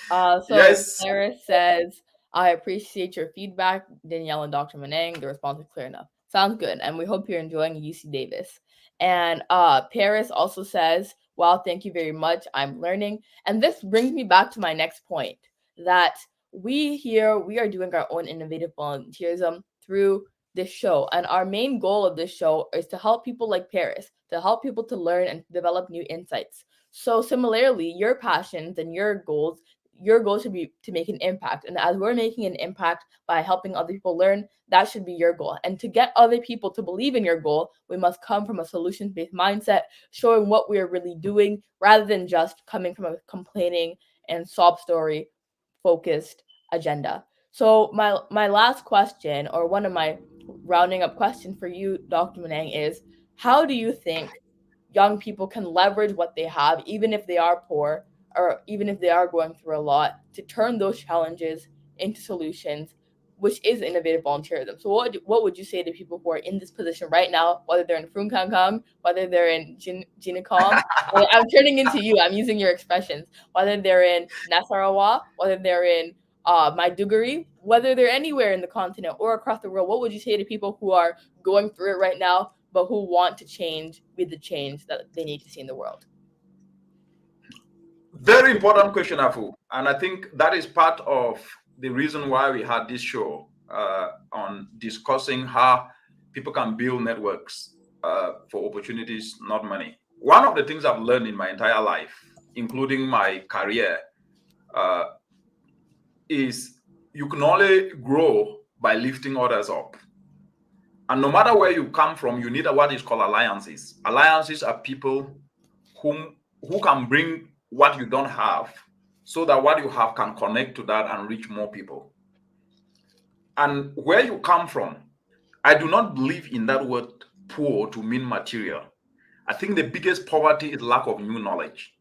So Yes. Sarah says, I appreciate your feedback, Danielle and Dr. Manang. The response is clear enough. Sounds good. And we hope you're enjoying UC Davis. And Paris also says, wow, thank you very much. I'm learning. And this brings me back to my next point that we are doing our own innovative volunteerism through this show. And our main goal of this show is to help people like Paris, to help people to learn and develop new insights. So similarly, your passions and your goal should be to make an impact. And as we're making an impact by helping other people learn, that should be your goal. And to get other people to believe in your goal, we must come from a solutions based mindset, showing what we are really doing rather than just coming from a complaining and sob story focused agenda. So my last question, or one of my rounding up questions for you, Dr. Manang, is how do you think young people can leverage what they have, even if they are poor or even if they are going through a lot, to turn those challenges into solutions, which is innovative volunteerism. So what would you say to people who are in this position right now, whether they're in Frunkankang, whether they're in Jinicom? I'm turning into you. I'm using your expressions. Whether they're in Nasarawa, whether they're in Maiduguri, whether they're anywhere in the continent or across the world, what would you say to people who are going through it right now, but who want to change, be the change that they need to see in the world? Very important question, Afu. And I think that is part of the reason why we had this show on discussing how people can build networks for opportunities, not money. One of the things I've learned in my entire life, including my career, uh, is you can only grow by lifting others up. And no matter where you come from, you need what is called alliances. Alliances are people who can bring what you don't have so that what you have can connect to that and reach more people. And where you come from, I do not believe in that word poor to mean material. I think the biggest poverty is lack of new knowledge.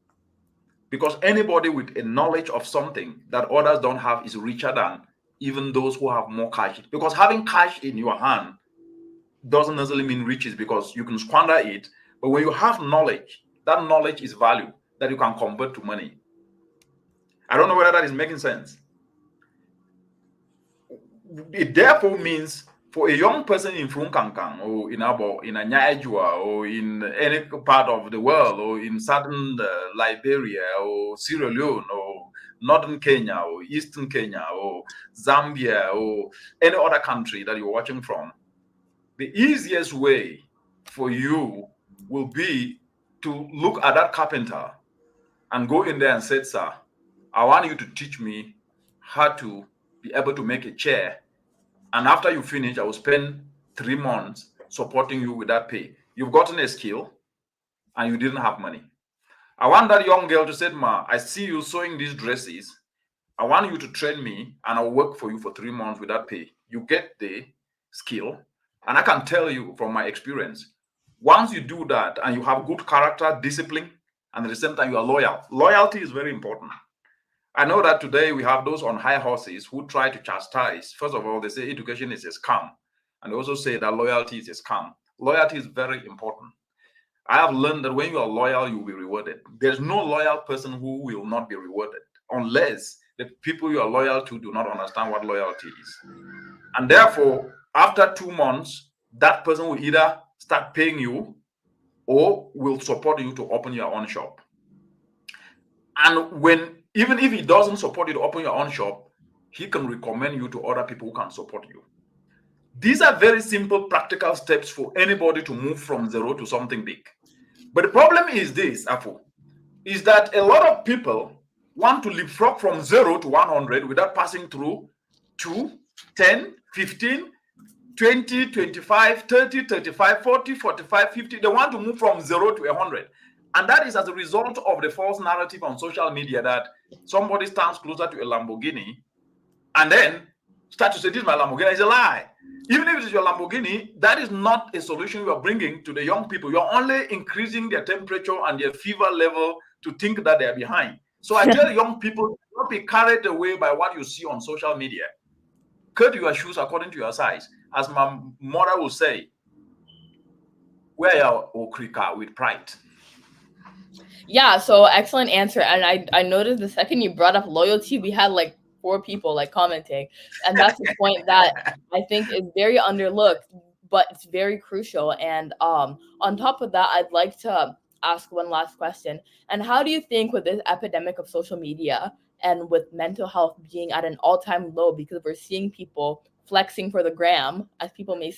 Because anybody with a knowledge of something that others don't have is richer than even those who have more cash. Because having cash in your hand doesn't necessarily mean riches because you can squander it. But when you have knowledge, that knowledge is value that you can convert to money. I don't know whether that is making sense. It therefore means for a young person in Funkankang or in Abo, in Anyajua or in any part of the world or in southern Liberia or Sierra Leone or northern Kenya or eastern Kenya or Zambia or any other country that you're watching from, the easiest way for you will be to look at that carpenter and go in there and say, sir, I want you to teach me how to be able to make a chair. And after you finish, I will spend 3 months supporting you with that pay. You've gotten a skill and you didn't have money. I want that young girl to say, ma, I see you sewing these dresses. I want you to train me and I'll work for you for 3 months with that pay. You get the skill. And I can tell you from my experience, once you do that and you have good character, discipline, and at the same time you are loyal, loyalty is very important. I know that today we have those on high horses who try to chastise. First of all, they say education is a scam. And they also say that loyalty is a scam. Loyalty is very important. I have learned that when you are loyal, you will be rewarded. There's no loyal person who will not be rewarded unless the people you are loyal to do not understand what loyalty is. And therefore, after 2 months, that person will either start paying you or will support you to open your own shop. And when even if he doesn't support you to open your own shop, he can recommend you to other people who can support you. These are very simple, practical steps for anybody to move from zero to something big. But the problem is this, Afu, is that a lot of people want to leapfrog from 0 to 100 without passing through 2, 10, 15, 20, 25, 30, 35, 40, 45, 50. They want to move from 0 to 100. And that is as a result of the false narrative on social media that somebody stands closer to a Lamborghini and then start to say, this is my Lamborghini. It's a lie. Even if it is your Lamborghini, that is not a solution you are bringing to the young people. You're only increasing their temperature and their fever level to think that they are behind. So I tell young people, do not be carried away by what you see on social media. Cut your shoes according to your size. As my mother will say, wear your okrika with pride. Yeah, so excellent answer. And I noticed the second you brought up loyalty, we had like 4 people like commenting. And that's a point that I think is very underlooked, but it's very crucial. And on top of that, I'd like to ask one last question. And how do you think with this epidemic of social media and with mental health being at an all-time low because we're seeing people flexing for the gram, as people may